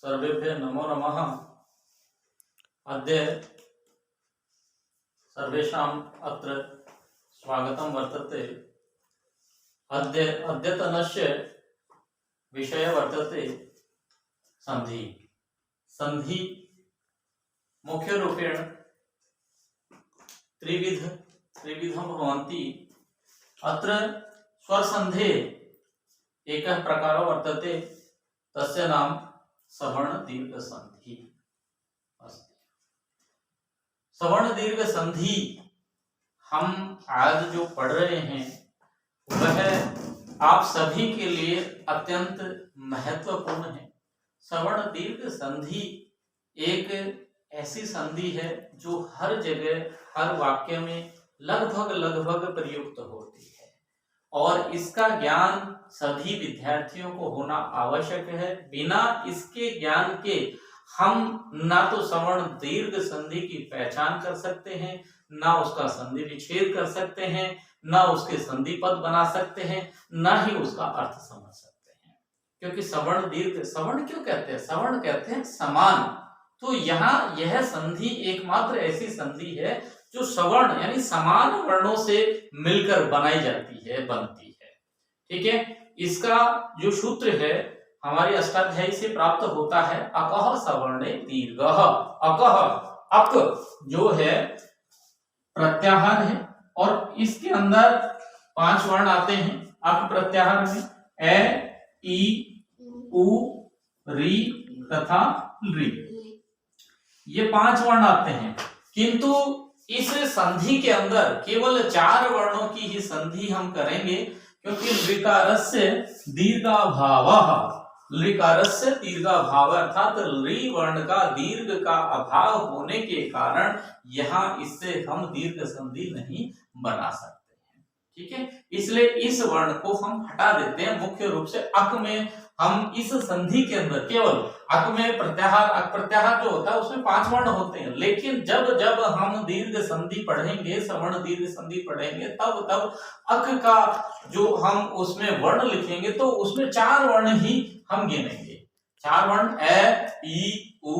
सर्वेभ्यः नमो नमः। अद्य सर्वेषाम् अत्र स्वागतं वर्तते। अद्यतनस्य विषयः वर्तते संधि। संधि मुख्यरूपेण त्रिविधं भवन्ति। अत्र स्वरसन्धेः एकः प्रकारः वर्तते, तस्य नाम सवर्ण दीर्घ संधि अस्ति। सवर्ण दीर्घ संधि हम आज जो पढ़ रहे हैं वह आप सभी के लिए अत्यंत महत्वपूर्ण है। सवर्ण दीर्घ संधि एक ऐसी संधि है जो हर जगह हर वाक्य में लगभग प्रयुक्त होती है और इसका ज्ञान सभी विद्यार्थियों को होना आवश्यक है। बिना इसके ज्ञान के हम ना तो सवर्ण दीर्घ संधि की पहचान कर सकते हैं, ना उसका संधि विच्छेद कर सकते हैं, ना उसके संधि पद बना सकते हैं, ना ही उसका अर्थ समझ सकते हैं। क्योंकि सवर्ण दीर्घ, सवर्ण क्यों कहते हैं? सवर्ण कहते हैं समान। तो यहाँ यह संधि एकमात्र ऐसी संधि है जो सवर्ण यानी समान वर्णों से मिलकर बनाई जाती है, बनती है। ठीक है, इसका जो सूत्र है हमारी अष्टाध्यायी से प्राप्त होता है, अकः सवर्णे दीर्घः। अकः, अक जो है प्रत्याहार है और इसके अंदर 5 वर्ण आते हैं अक प्रत्याहार में, ए, ई, उ, री तथा री। ये 5 वर्ण आते हैं, किंतु इस संधि के अंदर केवल 4 वर्णों की ही संधि हम करेंगे, क्योंकि लृकारस्य दीर्घाभावः, लृकारस्य दीर्घाभाव अर्थात ली वर्ण का दीर्घ का अभाव होने के कारण यहाँ इससे हम दीर्घ संधि नहीं बना सकते हैं। ठीक है, इसलिए इस वर्ण को हम हटा देते हैं। मुख्य रूप से अक में हम इस संधि के अंदर केवल अक में प्रत्याहार, अक प्रत्याहार जो होता है उसमें 5 वर्ण होते हैं, लेकिन जब जब हम दीर्घ संधि पढ़ेंगे, सवर्ण दीर्घ संधि पढ़ेंगे, तब तब अक का जो हम उसमें वर्ण लिखेंगे तो उसमें 4 वर्ण ही हम गिनेंगे। 4 वर्ण ए, ई, उ,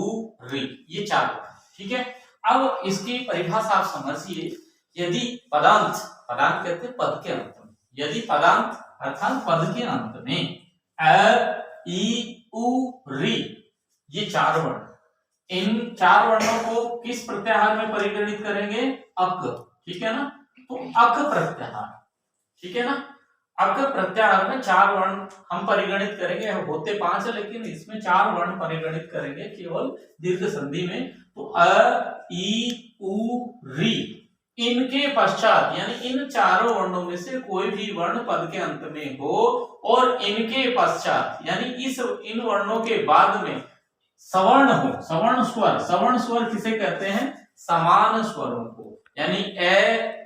री, ये 4 वर्ण। ठीक है, अब इसकी परिभाषा आप समझिए। यदि पदांत, पदांत कहते हैं पद के अंत में, यदि पदांत अर्थात पद के अंत में ए, ई, उ, री, ये 4 वर्ण, इन 4 वर्णों को किस प्रत्याहार में परिगणित करेंगे? अक। ठीक है ना, तो अक प्रत्याहार। ठीक है ना, अक प्रत्याहार में 4 वर्ण हम परिगणित करेंगे। होते 5 है लेकिन इसमें 4 वर्ण परिगणित करेंगे केवल दीर्घ संधि में। तो अ, ई, उ, री, इनके पश्चात यानी इन 4 वर्णों में से कोई भी वर्ण पद के अंत में हो और इनके पश्चात यानी इन वर्णों के बाद में सवर्ण हो, सवर्ण स्वर। सवर्ण स्वर किसे कहते हैं? समान स्वरों को, यानी ए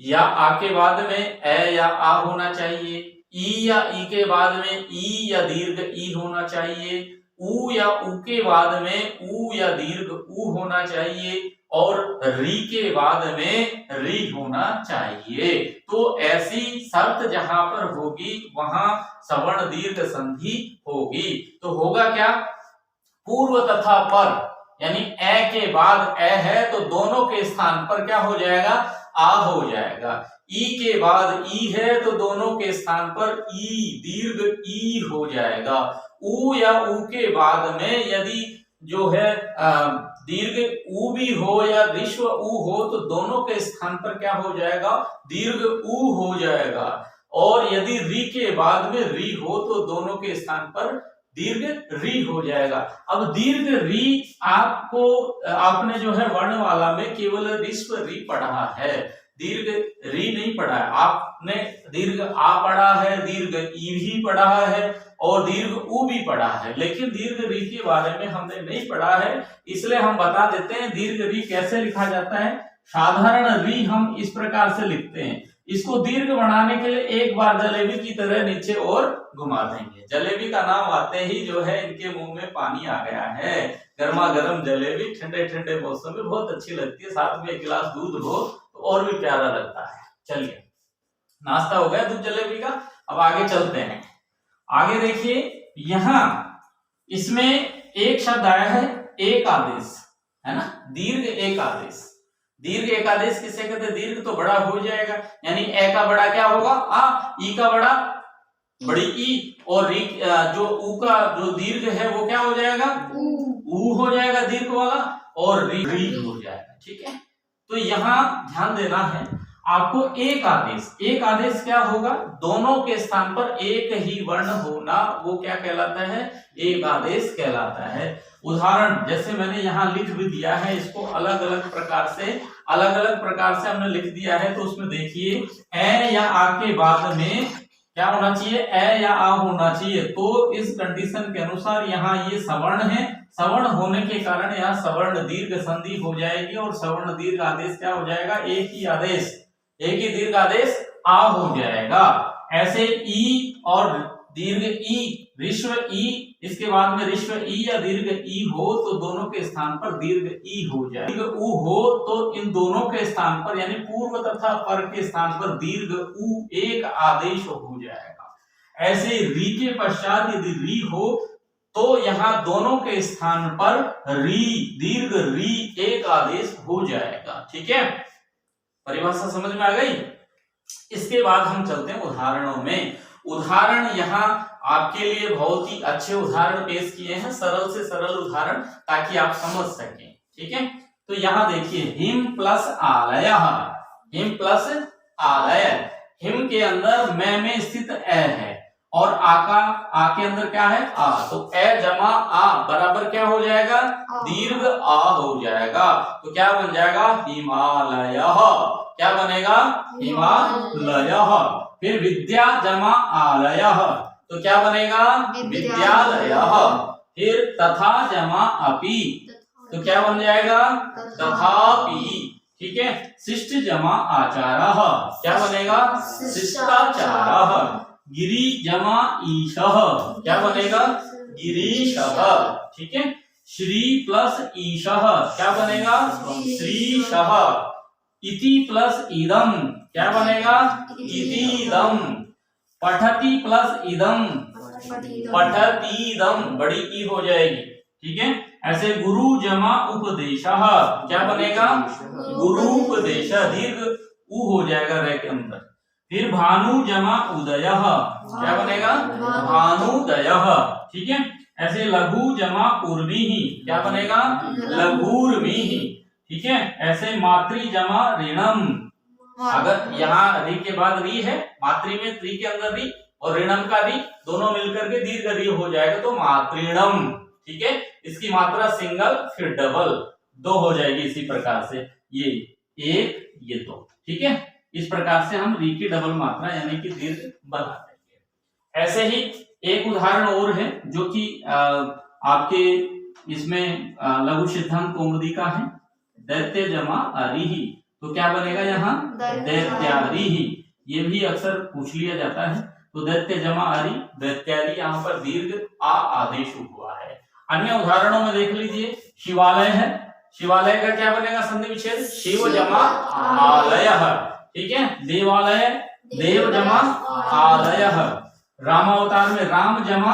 या आ के बाद में ए या आ होना चाहिए, ई या ई के बाद में ई या दीर्घ ई होना चाहिए, उ या उ के बाद में उ या दीर्घ उ होना चाहिए और री के बाद में री होना चाहिए। तो ऐसी शर्त जहां पर होगी वहां सवर्ण दीर्घ संधि होगी। तो होगा क्या? पूर्व तथा पर, यानी ए के बाद ए है तो दोनों के स्थान पर क्या हो जाएगा? आ हो जाएगा। ई के बाद ई है तो दोनों के स्थान पर ई दीर्घ ई हो जाएगा। उ या उ के बाद में यदि जो है दीर्घ उ भी हो या ऋस्व उ हो तो दोनों के स्थान पर क्या हो जाएगा? दीर्घ उ हो जाएगा। और यदि री के बाद में री हो तो दोनों के स्थान पर दीर्घ री हो जाएगा। अब दीर्घ री आपने जो है वर्णमाला में केवल ऋस्व री पढ़ा है, दीर्घ री नहीं पढ़ा है। आपने दीर्घ आ पढ़ा है, दीर्घ ई भी पढ़ा है और दीर्घ उ भी पढ़ा है, लेकिन दीर्घ री के बारे में हमने नहीं पढ़ा है। इसलिए हम बता देते हैं दीर्घ री कैसे लिखा जाता है। साधारण री हम इस प्रकार से लिखते हैं। इसको दीर्घ बनाने के लिए एक बार जलेबी की तरह नीचे और घुमा देंगे। जलेबी का नाम आते ही जो है इनके मुंह में पानी आ गया है। गर्मा गर्म जलेबी ठंडे ठंडे मौसम में बहुत अच्छी लगती है, साथ में 1 गिलास दूध हो तो और भी प्यारा लगता है। चलिए, नाश्ता हो गया दूध जलेबी का, अब आगे चलते हैं। आगे देखिए, यहाँ इसमें एक शब्द आया है एक आदेश, है ना, दीर्घ एक आदेश। दीर्घ एक आदेश किसे कहते हैं? दीर्घ तो बड़ा हो जाएगा, यानी ए का बड़ा क्या होगा? आ, ई का बड़ा बड़ी ई, और री जो ऊ का जो दीर्घ है वो क्या हो जाएगा? ऊ हो जाएगा दीर्घ वाला, और री हो जाएगा। ठीक है, तो यहाँ ध्यान देना है आपको। एक आदेश क्या होगा? दोनों के स्थान पर एक ही वर्ण होना, वो क्या कहलाता है? एक आदेश कहलाता है। उदाहरण जैसे मैंने यहाँ लिख भी दिया है, इसको अलग अलग प्रकार से हमने लिख दिया है। तो उसमें देखिए ए या आ के बाद में क्या होना चाहिए? ए या आ होना चाहिए। तो इस कंडीशन के अनुसार यहाँ ये सवर्ण है, सवर्ण होने के कारण यहाँ सवर्ण दीर्घ संधि हो जाएगी, और सवर्ण दीर्घ आदेश क्या हो जाएगा? एक ही आदेश, एक ही दीर्घ आदेश आ हो जाएगा। ऐसे ई और दीर्घ ई, ऋस्व ई, इसके बाद में ऋस्व ई या दीर्घ ई हो तो दोनों के स्थान पर दीर्घ ई हो जाएगा। दीर्घ ऊ हो तो इन दोनों के स्थान पर, यानी पूर्व तथा पर के स्थान पर दीर्घ ऊ एक आदेश हो जाएगा। ऐसे री के पश्चात यदि री हो तो यहाँ दोनों के स्थान पर री, दीर्घ री एक आदेश हो जाएगा। ठीक है, परिभाषा समझ में आ गई। इसके बाद हम चलते हैं उदाहरणों में। उदाहरण यहाँ आपके लिए बहुत ही अच्छे उदाहरण पेश किए हैं, सरल से सरल उदाहरण, ताकि आप समझ सकें। ठीक है, तो यहाँ देखिए हिम प्लस आलय, हिम प्लस आलय। हिम के अंदर मैं में स्थित ए है, और आ के अंदर क्या है? आ, तो ए जमा आ बराबर क्या हो जाएगा? दीर्घ आ हो जाएगा। तो क्या बन जाएगा? हिमालय। क्या बनेगा? हिमालय। फिर विद्या जमा आलय, तो क्या बनेगा? विद्यालय। फिर तथा जमा अपि, तो क्या बन जाएगा? तथापि। ठीक है, शिष्ट जमा आचारः, क्या बनेगा? शिष्टाचारः। गिरि जमा ईशः, क्या बनेगा? गिरीशः। ठीक है, श्री प्लस ईशः क्या बनेगा? श्रीशः। इति प्लस इदम क्या बनेगा? इतीदम। पठति प्लस इदम पठतीदम, बड़ी ई हो जाएगी। ठीक है, ऐसे गुरु जमा उपदेशः क्या बनेगा? गुरुपदेश, दीर्घ उ हो जाएगा रे के अंदर। फिर भानु जमा उदयः क्या बनेगा? भानुदयः। ठीक है, ऐसे लघु जमा उर्मिः क्या बनेगा? लघुर्मिः। ठीक है, ऐसे मातृ जमा ऋणम, अगर यहाँ री के बाद री है, मातृ में त्री के अंदर री और ऋणम का री दोनों मिलकर के दीर्घ री हो जाएगा, तो मातृणम। ठीक है, इसकी मात्रा सिंगल फिर डबल दो हो जाएगी। इसी प्रकार से ये एक ये दो। ठीक है, इस प्रकार से हम री की डबल मात्रा यानी कि दीर्घ बना देंगे। ऐसे ही एक उदाहरण और है जो कि आपके इसमें लघु सिद्धांत कौमुदी का है, दैत्य जमा अरिहि, तो क्या बनेगा यहाँ? दैत्यारिहि। ये भी अक्सर पूछ लिया जाता है, तो दैत्य जमा अरि दैत्यारि, यहाँ पर दीर्घ आ आदेश हुआ है। अन्य उदाहरणों में देख लीजिए, शिवालय है, शिवालय का क्या बनेगा? संधि विच्छेद, शिव जमा आलयः। ठीक है, देवालय देव जमा आलयः। रामावतार में राम जमा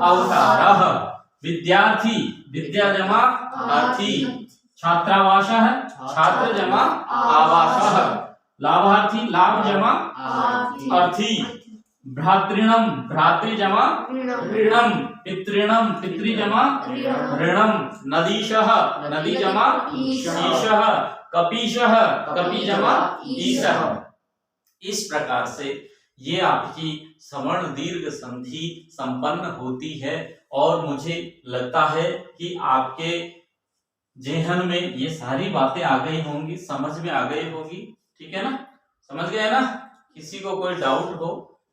अवतारः। विद्यार्थी विद्या जमा अर्थी। छात्रावास है छात्र जमा आवासः। लाभार्थी लाभ जमा अर्थी। भ्रातृणम भ्रातृ जमा ऋणम। पितृणम पितृ जमा ऋणम। नदीशः नदी जमा ईशः। कपीशः कपि जमा ईशः। इस प्रकार से ये आपकी सवर्ण दीर्घ संधि संपन्न होती है, और मुझे लगता है कि आपके जेहन में ये सारी बातें आ गई होंगी, समझ में आ गई होगी। ठीक है ना, समझ गए ना? किसी को कोई डाउट हो,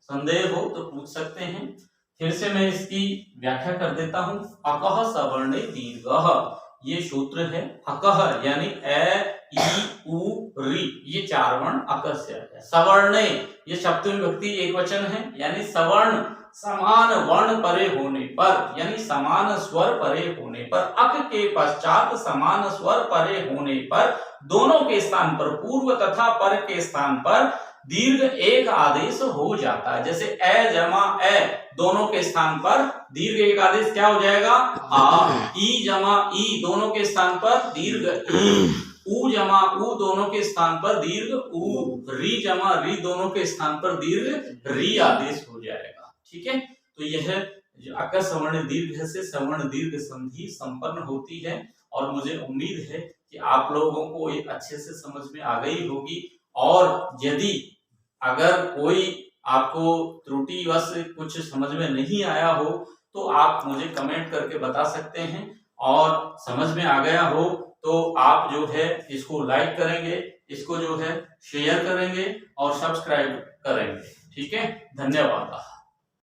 संदेह हो तो पूछ सकते हैं। फिर से मैं इसकी व्याख्या कर देता हूं। अकः सवर्णे दीर्घः, ये सूत्र है। अकः यानी ए ई उ री, ये चार वर्ण अक से आ जाए। सवर्णे ये सप्तमी विभक्ति एकवचन है, यानी सवर्ण समान वर्ण परे होने पर, यानी समान स्वर परे होने पर, अक के पश्चात समान स्वर परे होने पर दोनों के स्थान पर, पूर्व तथा पर के स्थान पर दीर्घ एक आदेश हो जाता है। जैसे ए जमा ए, दोनों के स्थान पर दीर्घ एक आदेश क्या हो जाएगा आ, ई जमा ई दोनों के स्थान पर दीर्घ ई, उ जमा उ दोनों के स्थान पर दीर्घ उ, री जमा री दोनों के स्थान पर दीर्घ री आदेश हो जाएगा। ठीक है, तो यह अकर सवर्ण दीर्घ से सवर्ण दीर्घ संधि संपन्न होती है और मुझे उम्मीद है कि आप लोगों को ये अच्छे से समझ में आ गई होगी। और यदि अगर कोई आपको त्रुटिवश कुछ समझ में नहीं आया हो तो आप मुझे कमेंट करके बता सकते हैं, और समझ में आ गया हो तो आप जो है इसको लाइक करेंगे, इसको जो है शेयर करेंगे और सब्सक्राइब करेंगे। ठीक है, धन्यवाद।